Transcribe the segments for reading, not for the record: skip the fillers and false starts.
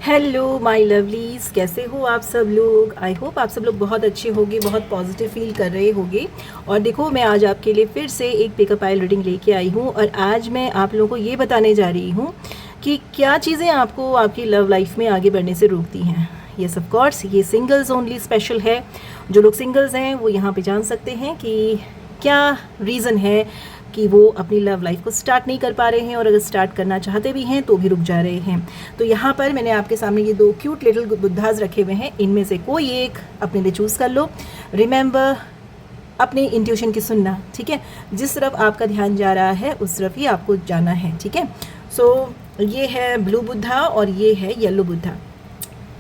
Hello my lovelies, कैसे हो आप सब लोग। आई होप आप सब लोग बहुत अच्छे होंगे, बहुत पॉजिटिव फील कर रहे होंगे। और देखो, मैं आज आपके लिए फिर से एक पिकअप आइल रीडिंग लेके आई हूँ और आज मैं आप लोगों को ये बताने जा रही हूँ कि क्या चीज़ें आपको आपकी लव लाइफ में आगे बढ़ने से रोकती हैं। येस ऑफ कोर्स, ये सिंगल्स ओनली स्पेशल है। जो लोग सिंगल्स हैं वो यहाँ पे जान सकते हैं कि क्या रीज़न है कि वो अपनी लव लाइफ को स्टार्ट नहीं कर पा रहे हैं, और अगर स्टार्ट करना चाहते भी हैं तो भी रुक जा रहे हैं। तो यहाँ पर मैंने आपके सामने ये दो क्यूट लिटिल बुद्धास रखे हुए हैं, इनमें से कोई एक अपने लिए चूज़ कर लो। रिमेंबर, अपने इंट्यूशन की सुनना, ठीक है। जिस तरफ आपका ध्यान जा रहा है उस तरफ ही आपको जाना है, ठीक है। सो ये है ब्लू बुद्धा और ये है yellow Buddha.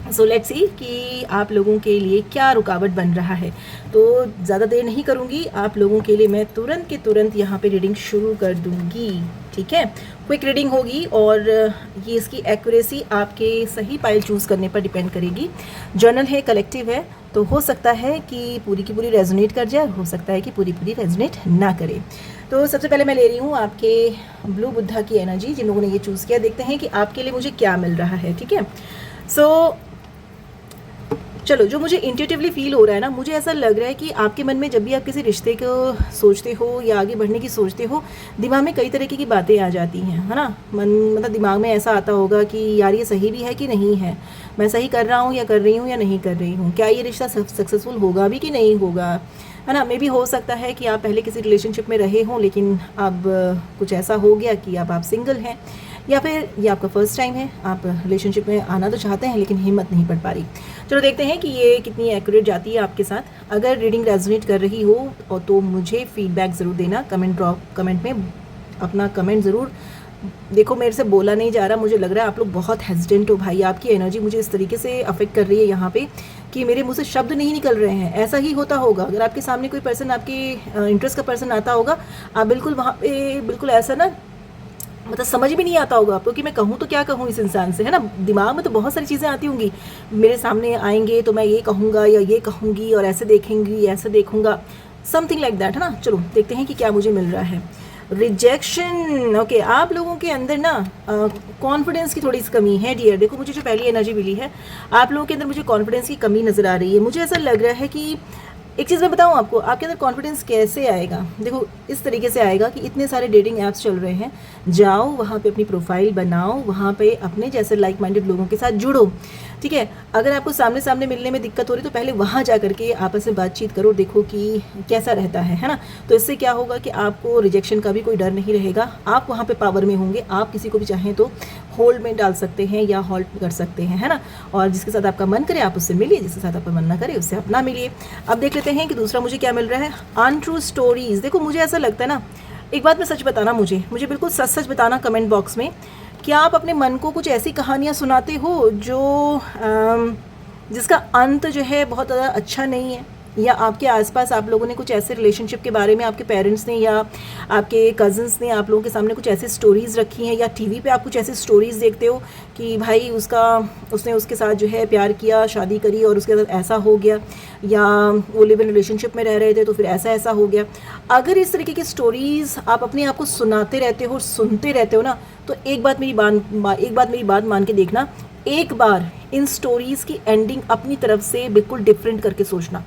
So let's see कि आप लोगों के लिए क्या रुकावट बन रहा है। तो ज़्यादा देर नहीं करूँगी, आप लोगों के लिए मैं तुरंत के तुरंत यहाँ पे रीडिंग शुरू कर दूँगी, ठीक है। क्विक रीडिंग होगी और ये इसकी एक्यूरेसी आपके सही पाइल चूज़ करने पर डिपेंड करेगी। जर्नल है, कलेक्टिव है, तो हो सकता है कि पूरी की पूरी रेजोनेट कर जाए, हो सकता है कि पूरी पूरी रेजोनेट ना करे। तो सबसे पहले मैं ले रही हूँ आपके ब्लू बुद्धा की एनर्जी। जिन लोगों ने ये चूज़ किया, देखते हैं कि आपके लिए मुझे क्या मिल रहा है, ठीक है। सो चलो, जो मुझे इंट्यूटिवली फील हो रहा है ना, मुझे ऐसा लग रहा है कि आपके मन में जब भी आप किसी रिश्ते को सोचते हो या आगे बढ़ने की सोचते हो, दिमाग में कई तरीके की बातें आ जाती हैं, है ना। मतलब दिमाग में ऐसा आता होगा कि यार ये सही भी है कि नहीं है, मैं सही कर रहा हूँ या कर रही हूँ या नहीं कर रही हूँ, क्या ये रिश्ता सक्सेसफुल होगा भी कि नहीं होगा, है ना। मे भी हो सकता है कि आप पहले किसी रिलेशनशिप में रहे हों, लेकिन अब कुछ ऐसा हो गया कि अब आप सिंगल हैं, या फिर ये आपका फर्स्ट टाइम है, आप रिलेशनशिप में आना तो चाहते हैं लेकिन हिम्मत नहीं पड़ पा रही। चलो देखते हैं कि ये कितनी एक्यूरेट जाती है आपके साथ। अगर रीडिंग रेजोनेट कर रही हो और तो मुझे फीडबैक ज़रूर देना, कमेंट में अपना कमेंट ज़रूर। देखो, मेरे से बोला नहीं जा रहा, मुझे लग रहा है आप लोग बहुत हेजिडेंट हो भाई। आपकी एनर्जी मुझे इस तरीके से अफेक्ट कर रही है यहाँ पे कि मेरे मुंह से शब्द नहीं निकल रहे हैं। ऐसा ही होता होगा अगर आपके सामने कोई पर्सन, आपके इंटरेस्ट का पर्सन आता होगा, आप बिल्कुल वहाँ पे बिल्कुल ऐसा ना, मतलब समझ भी नहीं आता होगा आपको कि मैं कहूँ तो क्या कहूँ इस इंसान से, है ना। दिमाग में तो बहुत सारी चीज़ें आती होंगी, मेरे सामने आएंगे तो मैं ये कहूँगा या ये कहूँगी और ऐसे देखेंगी, ऐसे देखूँगा, समथिंग लाइक दैट, है ना। चलो देखते हैं कि क्या मुझे मिल रहा है। Rejection, okay. आप लोगों के अंदर ना कॉन्फिडेंस की थोड़ी सी कमी है डियर। देखो, मुझे जो पहली एनर्जी मिली है, आप लोगों के अंदर मुझे कॉन्फिडेंस की कमी नज़र आ रही है। मुझे ऐसा लग रहा है कि एक चीज़ मैं बताऊँ आपको, आपके अंदर कॉन्फिडेंस कैसे आएगा। देखो, इस तरीके से आएगा कि इतने सारे डेटिंग ऐप्स चल रहे हैं, जाओ वहाँ पे अपनी प्रोफाइल बनाओ, वहाँ पे अपने जैसे लाइक माइंडेड लोगों के साथ जुड़ो, ठीक है। अगर आपको सामने सामने मिलने में दिक्कत हो रही तो पहले वहाँ जा करके आपस में बातचीत करो, देखो कि कैसा रहता है ना। तो इससे क्या होगा कि आपको रिजेक्शन का भी कोई डर नहीं रहेगा, आप वहाँ पे पावर में होंगे, आप किसी को भी चाहें तो होल्ड में डाल सकते हैं या हॉल्ट कर सकते हैं, है ना। और जिसके साथ आपका मन करे आप उससे मिलिए, जिसके साथ आपका मन ना करे उससे आप ना मिलिए। अब देख लेते हैं कि दूसरा मुझे क्या मिल रहा है। Untrue stories. देखो, मुझे ऐसा लगता है ना, एक बात मैं सच बताना, मुझे बिल्कुल सच सच बताना कमेंट बॉक्स में, क्या आप अपने मन को कुछ ऐसी कहानियाँ सुनाते हो जो जिसका अंत जो है बहुत ज़्यादा अच्छा नहीं है, या आपके आसपास आप लोगों ने कुछ ऐसे रिलेशनशिप के बारे में, आपके पेरेंट्स ने या आपके कज़न्स ने आप लोगों के सामने कुछ ऐसी स्टोरीज़ रखी हैं, या टीवी पे आप कुछ ऐसी स्टोरीज़ देखते हो कि भाई उसने उसके साथ जो है प्यार किया, शादी करी और उसके साथ ऐसा हो गया, या वो लिव इन रिलेशनशिप में रह रहे थे तो फिर ऐसा ऐसा हो गया। अगर इस तरीके की स्टोरीज़ आप अपने आप को सुनाते रहते हो, सुनते रहते हो ना, तो एक बात मेरी बात मान के देखना, एक बार इन स्टोरीज़ की एंडिंग अपनी तरफ से बिल्कुल डिफरेंट करके सोचना।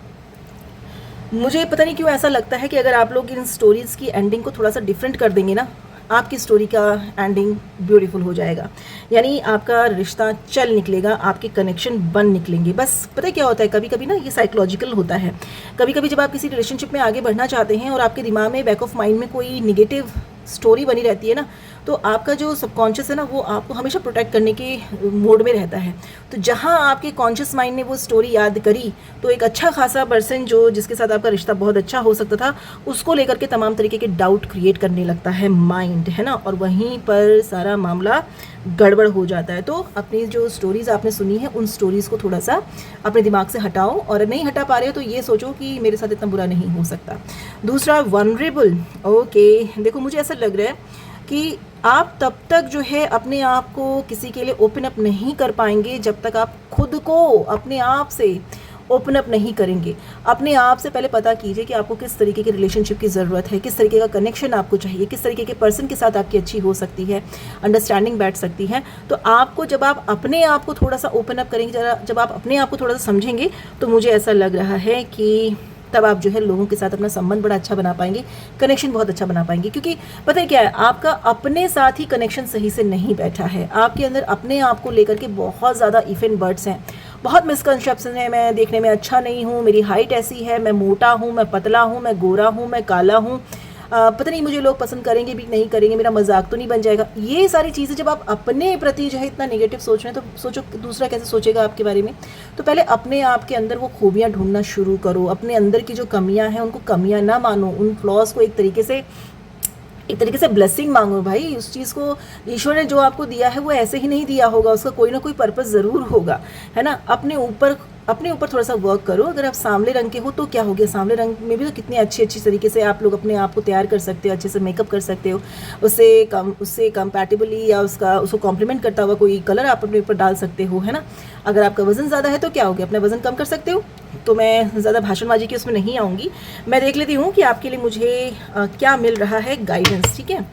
मुझे पता नहीं क्यों ऐसा लगता है कि अगर आप लोग इन स्टोरीज़ की एंडिंग को थोड़ा सा डिफरेंट कर देंगे ना, आपकी स्टोरी का एंडिंग ब्यूटीफुल हो जाएगा। यानी आपका रिश्ता चल निकलेगा, आपके कनेक्शन बन निकलेंगे। बस पता है क्या होता है, कभी कभी ना ये साइकोलॉजिकल होता है। कभी कभी जब आप किसी रिलेशनशिप में आगे बढ़ना चाहते हैं और आपके दिमाग में, बैक ऑफ माइंड में कोई निगेटिव स्टोरी बनी रहती है ना, तो आपका जो सबकॉन्शियस है ना, वो आपको हमेशा प्रोटेक्ट करने के मोड में रहता है। तो जहाँ आपके कॉन्शियस माइंड ने वो स्टोरी याद करी, तो एक अच्छा खासा पर्सन जिसके साथ आपका रिश्ता बहुत अच्छा हो सकता था, उसको लेकर के तमाम तरीके के डाउट क्रिएट करने लगता है माइंड, है ना। और वहीं पर सारा मामला गड़बड़ हो जाता है। तो अपनी जो स्टोरीज़ आपने सुनी है, उन स्टोरीज़ को थोड़ा सा अपने दिमाग से हटाओ, और नहीं हटा पा रहे हो तो ये सोचो कि मेरे साथ इतना बुरा नहीं हो सकता। दूसरा, वनरेबल, ओके। देखो, मुझे ऐसा लग रहा है कि आप तब तक जो है अपने आप को किसी के लिए ओपन अप नहीं कर पाएंगे जब तक आप खुद को अपने आप से ओपन अप नहीं करेंगे। अपने आप से पहले पता कीजिए कि आपको किस तरीके की रिलेशनशिप की ज़रूरत है, किस तरीके का कनेक्शन आपको चाहिए, किस तरीके के पर्सन के साथ आपकी अच्छी हो सकती है, अंडरस्टैंडिंग बैठ सकती है। तो आपको जब आप अपने आप को थोड़ा सा ओपन अप करेंगे, जब आप अपने आप को थोड़ा सा समझेंगे, तो मुझे ऐसा लग रहा है कि तब आप जो है लोगों के साथ अपना संबंध बड़ा अच्छा बना पाएंगे, कनेक्शन बहुत अच्छा बना पाएंगे। क्योंकि पता है क्या है, आपका अपने साथ ही कनेक्शन सही से नहीं बैठा है। आपके अंदर अपने आप को लेकर के बहुत ज़्यादा इफ एंड बट्स हैं, बहुत मिसकंसेप्शन है। मैं देखने में अच्छा नहीं हूँ, मेरी हाइट ऐसी है, मैं मोटा हूँ, मैं पतला हूँ, मैं गोरा हूँ, मैं काला हूँ, पता नहीं मुझे लोग पसंद करेंगे भी नहीं करेंगे, मेरा मजाक तो नहीं बन जाएगा। ये सारी चीज़ें जब आप अपने प्रति जो है इतना नेगेटिव सोच रहे हैं, तो सोचो दूसरा कैसे सोचेगा आपके बारे में। तो पहले अपने आप के अंदर वो खूबियाँ ढूंढना शुरू करो। अपने अंदर की जो कमियाँ हैं उनको कमियाँ ना मानो, उन फ्लॉज को एक तरीके से ब्लेसिंग मांगो भाई। उस चीज़ को ईश्वर ने जो आपको दिया है वो ऐसे ही नहीं दिया होगा, उसका कोई ना कोई पर्पस ज़रूर होगा, है ना। अपने ऊपर थोड़ा सा वर्क करो। अगर आप सांवले रंग के हो तो क्या हो गया, सांवले रंग में भी तो कितनी अच्छी तरीके से आप लोग अपने आप को तैयार कर सकते हो, अच्छे से मेकअप कर सकते हो। उससे कंपैटिबली या उसको कॉम्प्लीमेंट करता हुआ कोई कलर आप अपने ऊपर डाल सकते हो, है ना। अगर आपका वज़न ज़्यादा है तो क्या हो गया, अपना वज़न कम कर सकते हो। तो मैं ज़्यादा भाषणबाजी की उसमें नहीं आऊँगी, मैं देख लेती हूँ कि आपके लिए मुझे क्या मिल रहा है गाइडेंस, ठीक है।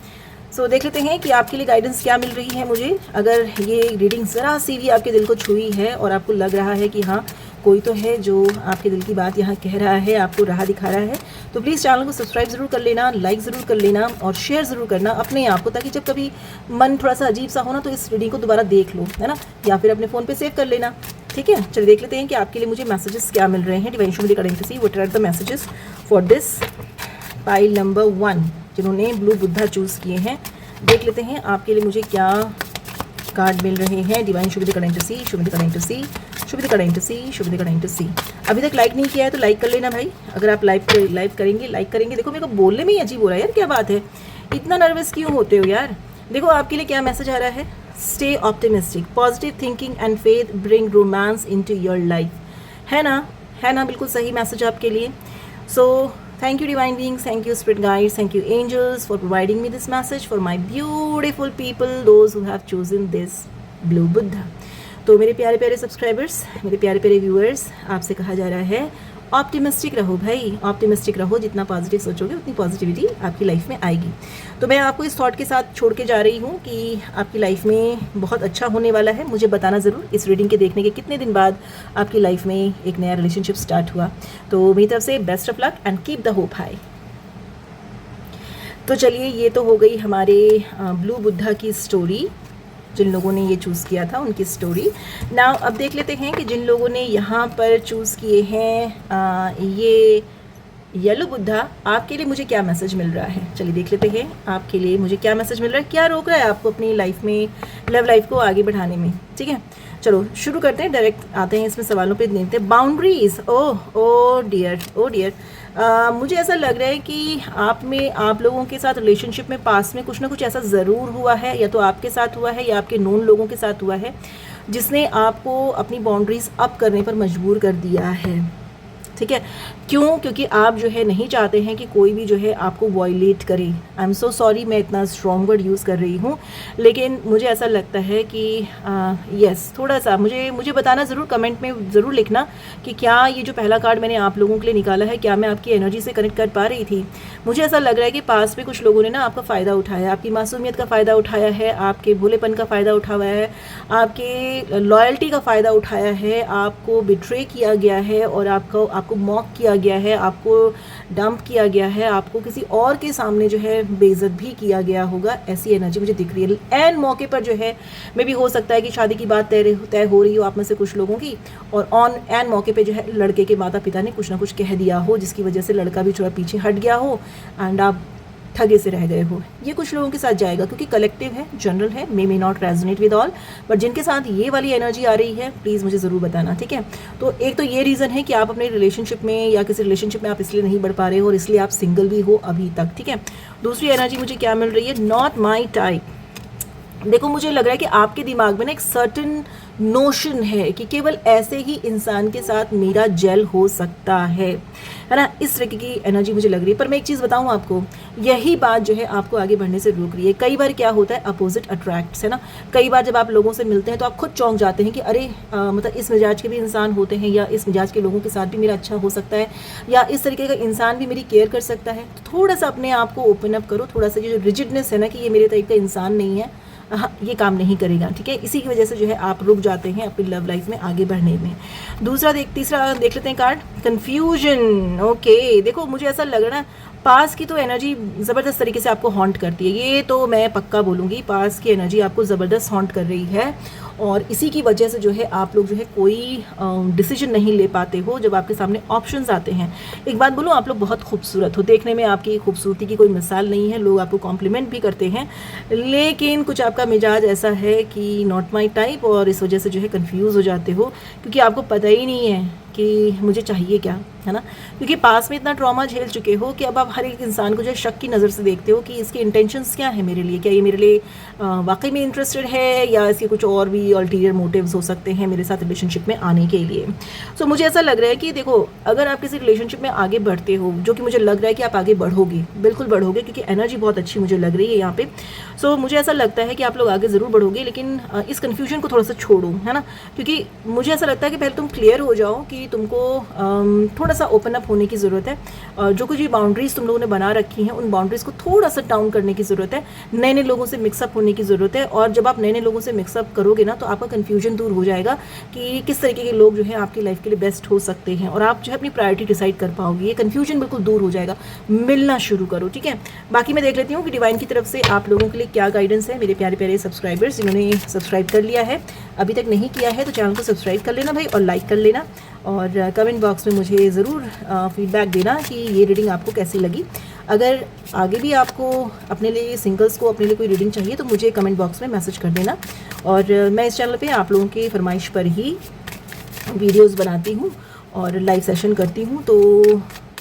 सो देख लेते हैं कि आपके लिए गाइडेंस क्या मिल रही है मुझे। अगर ये रीडिंग ज़रा सी भी आपके दिल को छुई है और आपको लग रहा है कि हाँ कोई तो है जो आपके दिल की बात यहाँ कह रहा है, आपको राह दिखा रहा है, तो प्लीज़ चैनल को सब्सक्राइब ज़रूर कर लेना, लाइक ज़रूर कर लेना और शेयर ज़रूर करना अपने आप को, ताकि जब कभी मन थोड़ा सा अजीब सा हो ना तो इस रीडिंग को दोबारा देख लो, है ना, या फिर अपने फ़ोन पे सेव कर लेना, ठीक है। चलिए देख लेते हैं कि आपके लिए मुझे मैसेजेस क्या मिल रहे हैं। Divine show with according to see what are the messages for this pile number 1 जिन्होंने ब्लू बुद्धा चूज़ किए हैं। देख लेते हैं आपके लिए मुझे क्या कार्ड मिल रहे हैं। Divine show with according to see, show with according to see, show with according to see, show with according to see. अभी तक लाइक नहीं किया है तो लाइक कर लेना भाई। अगर आप लाइक करेंगे। देखो मेरे को बोलने में ही अजीब हो रहा है यार, क्या बात है, इतना नर्वस क्यों होते हो यार। देखो आपके लिए क्या मैसेज आ रहा है। Stay optimistic, positive thinking and faith bring romance into your life, है ना, बिल्कुल सही मैसेज आपके लिए। सो thank you divine beings, thank you spirit guides, thank you angels for providing me this message for my beautiful people, those who have chosen this blue buddha। तो मेरे प्यारे प्यारे सब्सक्राइबर्स, मेरे प्यारे प्यारे व्यूअर्स, आपसे कहा जा रहा है ऑप्टिमिस्टिक रहो भाई, ऑप्टिमिस्टिक रहो। जितना पॉजिटिव सोचोगे उतनी पॉजिटिविटी आपकी लाइफ में आएगी। तो मैं आपको इस थॉट के साथ छोड़ के जा रही हूँ कि आपकी लाइफ में बहुत अच्छा होने वाला है। मुझे बताना ज़रूर इस रीडिंग के देखने के कितने दिन बाद आपकी लाइफ में एक नया रिलेशनशिप स्टार्ट हुआ। तो मेरी तरफ से best of luck and keep the hope high. तो चलिए, ये तो हो गई हमारे ब्लू बुद्धा की स्टोरी, जिन लोगों ने ये चूज़ किया था उनकी स्टोरी। नाउ अब देख लेते हैं कि जिन लोगों ने यहाँ पर चूज़ किए हैं ये येलो बुद्धा, आपके लिए मुझे क्या मैसेज मिल रहा है। चलिए देख लेते हैं आपके लिए मुझे क्या मैसेज मिल रहा है, क्या रोक रहा है आपको अपनी लाइफ में, लव लाइफ को आगे बढ़ाने में, ठीक है। चलो शुरू करते हैं, डायरेक्ट आते हैं इसमें सवालों पे देखते हैं। बाउंड्रीज, ओ डियर, मुझे ऐसा लग रहा है कि आप लोगों के साथ रिलेशनशिप में पास में कुछ ना कुछ ऐसा ज़रूर हुआ है, या तो आपके साथ हुआ है या आपके नोन लोगों के साथ हुआ है, जिसने आपको अपनी बाउंड्रीज़ अप करने पर मजबूर कर दिया है, ठीक है। क्यों? क्योंकि आप जो है नहीं चाहते हैं कि कोई भी जो है आपको वॉयलेट करे। आई एम सो सॉरी, मैं इतना स्ट्रॉन्ग वर्ड यूज़ कर रही हूँ, लेकिन मुझे ऐसा लगता है कि यस, थोड़ा सा मुझे बताना ज़रूर, कमेंट में ज़रूर लिखना कि क्या ये जो पहला कार्ड मैंने आप लोगों के लिए निकाला है, क्या मैं आपकी एनर्जी से कनेक्ट कर पा रही थी। मुझे ऐसा लग रहा है कि पास में कुछ लोगों ने ना आपका फ़ायदा उठाया, आपकी मासूमियत का फ़ायदा उठाया है, आपके भोलेपन का फ़ायदा उठाया है, आपके लॉयल्टी का फ़ायदा उठाया है, आपको बिट्रे किया गया है और आपको मॉक किया गया है, आपको डंप किया गया है, आपको किसी और के सामने जो है बेइज्जत भी किया गया होगा। ऐसी एनर्जी मुझे दिख रही है। एन मौके पर जो है मे भी हो सकता है कि शादी की बात तय हो रही हो आप में से कुछ लोगों की, और एन मौके पे जो है लड़के के माता पिता ने कुछ ना कुछ कह दिया हो, जिसकी वजह से लड़का भी थोड़ा पीछे हट गया हो एंड आप ठगे से रह गए हो। ये कुछ लोगों के साथ जाएगा, क्योंकि कलेक्टिव है, जनरल है, may not resonate with all, but जिनके साथ ये वाली एनर्जी आ रही है प्लीज़ मुझे ज़रूर बताना, ठीक है। तो एक तो ये रीज़न है कि आप अपने रिलेशनशिप में या किसी रिलेशनशिप में आप इसलिए नहीं बढ़ पा रहे हो और इसलिए आप सिंगल भी हो अभी तक, ठीक है। दूसरी एनर्जी मुझे क्या मिल रही है, नॉट माई टाइप, देखो मुझे लग रहा है कि आपके दिमाग में ना एक सर्टेन नोशन है कि केवल ऐसे ही इंसान के साथ मेरा जेल हो सकता है ना, इस तरीके की एनर्जी मुझे लग रही है। पर मैं एक चीज़ बताऊं आपको, यही बात जो है आपको आगे बढ़ने से रोक रही है। कई बार क्या होता है, अपोजिट अट्रैक्ट्स, है ना। कई बार जब आप लोगों से मिलते हैं तो आप खुद चौंक जाते हैं कि अरे मतलब इस मिजाज के भी इंसान होते हैं, या इस मिजाज के लोगों के साथ भी मेरा अच्छा हो सकता है, या इस तरीके का इंसान भी मेरी केयर कर सकता है। तो थोड़ा सा अपने आप को ओपन अप करो, थोड़ा सा जो रिजिडनेस है ना कि ये मेरे टाइप का इंसान नहीं है, हाँ ये काम नहीं करेगा, ठीक है। इसी की वजह से जो है आप रुक जाते हैं अपनी लव लाइफ में आगे बढ़ने में। तीसरा देख लेते हैं कार्ड, कंफ्यूजन। ओके, देखो मुझे ऐसा लग रहा है पास की तो एनर्जी ज़बरदस्त तरीके से आपको हॉन्ट करती है, ये तो मैं पक्का बोलूँगी। पास की एनर्जी आपको ज़बरदस्त हॉन्ट कर रही है, और इसी की वजह से जो है आप लोग जो है कोई डिसीजन नहीं ले पाते हो जब आपके सामने ऑप्शंस आते हैं। एक बात बोलूँ, आप लोग बहुत खूबसूरत हो, देखने में आपकी खूबसूरती की कोई मिसाल नहीं है, लोग आपको कॉम्प्लीमेंट भी करते हैं, लेकिन कुछ आपका मिजाज ऐसा है कि नॉट माई टाइप, और इस वजह से जो है कन्फ्यूज़ हो जाते हो, क्योंकि आपको पता ही नहीं है कि मुझे चाहिए क्या, है ना। क्योंकि पास में इतना ट्रॉमा झेल चुके हो कि अब आप हर एक इंसान को जो है शक की नज़र से देखते हो कि इसके इंटेंशंस क्या है मेरे लिए, क्या ये मेरे लिए वाकई में इंटरेस्टेड है, या इसके कुछ और भी अल्टीरियर मोटिव्स हो सकते हैं मेरे साथ रिलेशनशिप में आने के लिए। सो मुझे ऐसा लग रहा है कि देखो, अगर आप किसी रिलेशनशिप में आगे बढ़ते हो, जो कि मुझे लग रहा है कि आप आगे बढ़ोगे, बिल्कुल बढ़ोगे, क्योंकि एनर्जी बहुत अच्छी मुझे लग रही है यहाँ पे। सो मुझे ऐसा लगता है कि आप लोग आगे ज़रूर बढ़ोगे, लेकिन इस कन्फ्यूजन को थोड़ा सा छोड़ो, है ना। क्योंकि मुझे ऐसा लगता है कि पहले तुम क्लियर हो जाओ कि तुमको थोड़ा सा ओपन अप होने की ज़रूरत है। जो कुछ भी बाउंड्रीज़ तुम लोगों ने बना रखी हैं, उन बाउंड्रीज़ को थोड़ा सा डाउन करने की ज़रूरत है, नए नए लोगों से मिक्सअप होने की ज़रूरत है। और जब आप नए नए लोगों से मिक्सअप करोगे ना, तो आपका कन्फ्यूजन दूर हो जाएगा कि किस तरीके के लोग जो है आपकी लाइफ के लिए बेस्ट हो सकते हैं, और आप जो है अपनी प्रायोरिटी डिसाइड कर पाओगे। ये कन्फ्यूजन बिल्कुल दूर हो जाएगा, मिलना शुरू करो, ठीक है। बाकी मैं देख लेती हूँ कि डिवाइन की तरफ से आप लोगों के लिए क्या गाइडेंस है। मेरे प्यारे प्यारे सब्सक्राइबर्स जिन्होंने सब्सक्राइब कर लिया है, अभी तक नहीं किया है तो चैनल को सब्सक्राइब कर लेना भाई, और लाइक कर लेना, और कमेंट बॉक्स में मुझे ज़रूर फीडबैक देना कि ये रीडिंग आपको कैसी लगी। अगर आगे भी आपको अपने लिए, सिंगल्स को अपने लिए कोई रीडिंग चाहिए तो मुझे कमेंट बॉक्स में मैसेज कर देना। और मैं इस चैनल पे आप लोगों की फरमाइश पर ही वीडियोस बनाती हूँ और लाइव सेशन करती हूँ। तो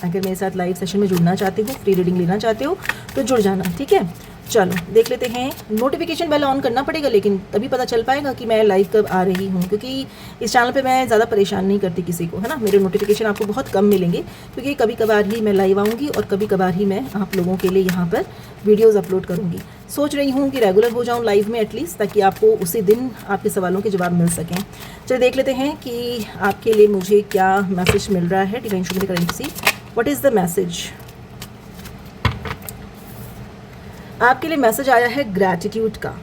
अगर मेरे साथ लाइव सेशन में जुड़ना चाहते हो, फ्री रीडिंग लेना चाहते हो, तो जुड़ जाना, ठीक है। चलो देख लेते हैं। नोटिफिकेशन बेल ऑन करना पड़ेगा, लेकिन तभी पता चल पाएगा कि मैं लाइव कब आ रही हूँ, क्योंकि इस चैनल पे मैं ज़्यादा परेशान नहीं करती किसी को, है ना। मेरे नोटिफिकेशन आपको बहुत कम मिलेंगे, क्योंकि कभी कभार ही मैं लाइव आऊँगी और कभी कभार ही मैं आप लोगों के लिए यहाँ पर वीडियोज़ अपलोड करूँगी। सोच रही हूँ कि रेगुलर हो जाऊँ लाइव में एटलीस्ट, ताकि आपको उसी दिन आपके सवालों के जवाब मिल सकें। चलिए देख लेते हैं कि आपके लिए मुझे क्या मैसेज मिल रहा है डिवाइन शुक्र currency. What is the message? आपके लिए मैसेज आया है ग्रैटिट्यूड का।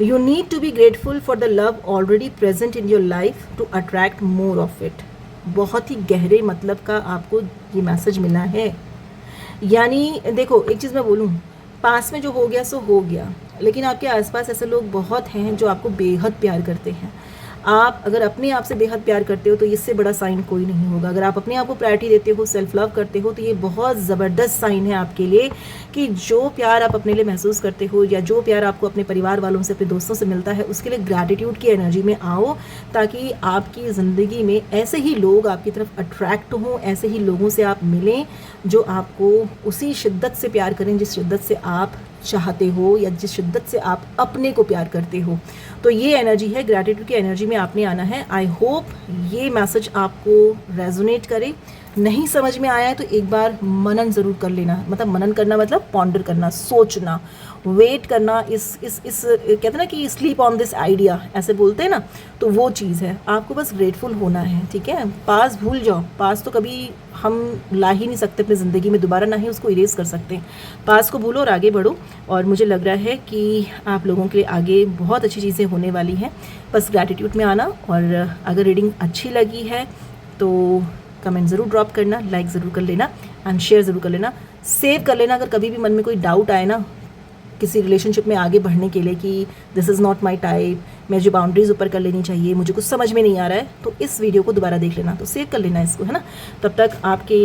You need to be grateful for the love already present in your life to attract more of it. बहुत ही गहरे मतलब का आपको ये मैसेज मिला है। यानी देखो, एक चीज़ मैं बोलूँ, पास में जो हो गया सो हो गया, लेकिन आपके आसपास ऐसे लोग बहुत हैं जो आपको बेहद प्यार करते हैं। आप अगर अपने आप से बेहद प्यार करते हो तो इससे बड़ा साइन कोई नहीं होगा। अगर आप अपने आप को प्रायोरिटी देते हो, सेल्फ लव करते हो, तो ये बहुत ज़बरदस्त साइन है आपके लिए कि जो प्यार आप अपने लिए महसूस करते हो, या जो प्यार आपको अपने परिवार वालों से, अपने दोस्तों से मिलता है, उसके लिए ग्रैटिट्यूड की एनर्जी में आओ, ताकि आपकी ज़िंदगी में ऐसे ही लोग आपकी तरफ अट्रैक्ट हों, ऐसे ही लोगों से आप मिलें जो आपको उसी शिद्दत से प्यार करें जिस शिद्दत से आप चाहते हो, या जिस शिद्दत से आप अपने को प्यार करते हो। तो ये एनर्जी है, ग्रैटिट्यूड की एनर्जी में आपने आना है। आई होप ये मैसेज आपको रेजोनेट करे। नहीं समझ में आया है तो एक बार मनन ज़रूर कर लेना। मतलब मनन करना मतलब पॉन्डर करना, सोचना, वेट करना। इस कहते हैं ना कि स्लीप ऑन दिस आइडिया, ऐसे बोलते हैं ना, तो वो चीज़ है। आपको बस ग्रेटफुल होना है, ठीक है। पास भूल जाओ, पास तो कभी हम ला ही नहीं सकते अपनी ज़िंदगी में दोबारा, ना ही उसको इरेज कर सकते। पास को भूलो और आगे बढ़ो। और मुझे लग रहा है कि आप लोगों के लिए आगे बहुत अच्छी चीज़ें होने वाली हैं। बस ग्रैटिट्यूड में आना। और अगर रीडिंग अच्छी लगी है तो कमेंट ज़रूर ड्रॉप करना, लाइक ज़रूर कर लेना, एंड शेयर ज़रूर कर लेना, सेव कर लेना। अगर कभी भी मन में कोई डाउट आए ना किसी रिलेशनशिप में आगे बढ़ने के लिए कि this is not my type, मैं जो बाउंड्रीज ऊपर कर लेनी चाहिए, मुझे कुछ समझ में नहीं आ रहा है, तो इस वीडियो को दोबारा देख लेना, तो सेव कर लेना इसको, है ना। तब तक आपके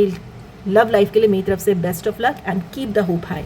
लव लाइफ के लिए मेरी तरफ से best of luck and keep the hope high.